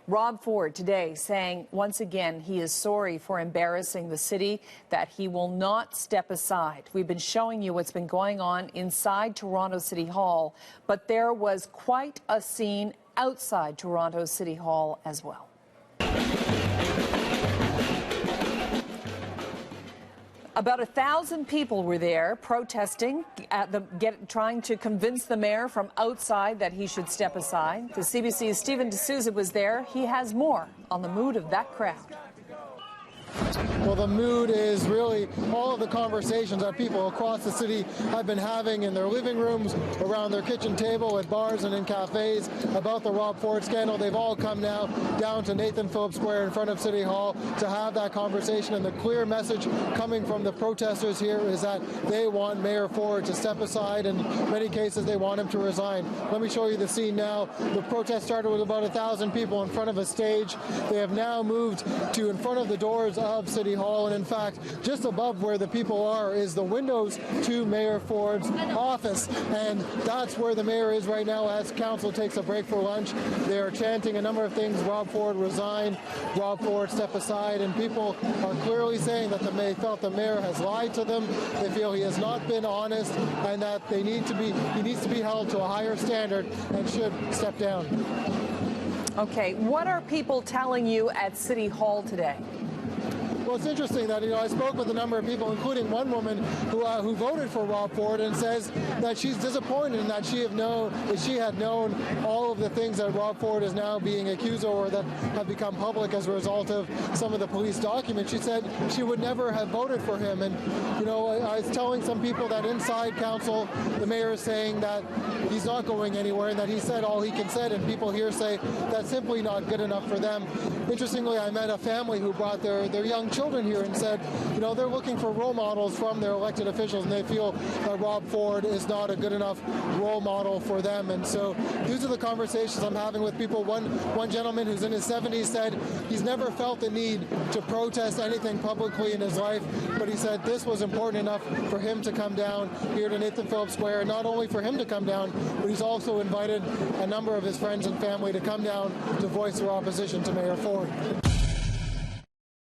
Rob Ford today saying once again he is sorry for embarrassing the city, that he will not step aside. We've been showing you what's been going on inside Toronto City Hall, but there was quite a scene outside Toronto City Hall as well. About 1,000 people were there protesting, trying to convince the mayor from outside that he should step aside. The CBC's Stephen D'Souza was there. He has more on the mood of that crowd. Well, the mood is really all of the conversations that people across the city have been having in their living rooms, around their kitchen table, at bars and in cafes about the Rob Ford scandal. They've all come now down to Nathan Phillips Square in front of City Hall to have that conversation. And the clear message coming from the protesters here is that they want Mayor Ford to step aside. In many cases, they want him to resign. Let me show you the scene now. The protest started with about 1,000 people in front of a stage. They have now moved to in front of the doors of City Hall, and in fact, just above where the people are is the windows to Mayor Ford's office, and that's where the mayor is right now as council takes a break for lunch. They are chanting a number of things: Rob Ford resign, Rob Ford step aside, and people are clearly saying that they felt the mayor has lied to them. They feel he has not been honest, and that he needs to be held to a higher standard and should step down. Okay, what are people telling you at City Hall today? Well, it's interesting that, I spoke with a number of people, including one woman who voted for Rob Ford, and says that she's disappointed in that she had known all of the things that Rob Ford is now being accused of, or that have become public as a result of some of the police documents. She said she would never have voted for him. And, I was telling some people that inside council, the mayor is saying that he's not going anywhere and that he said all he can say, and people here say that's simply not good enough for them. Interestingly, I met a family who brought their young children here and said, they're looking for role models from their elected officials, and they feel that Rob Ford is not a good enough role model for them. And so these are the conversations I'm having with people. One gentleman who's in his 70s said he's never felt the need to protest anything publicly in his life, but he said this was important enough for him to come down here to Nathan Phillips Square, and not only for him to come down, but he's also invited a number of his friends and family to come down to voice their opposition to Mayor Ford.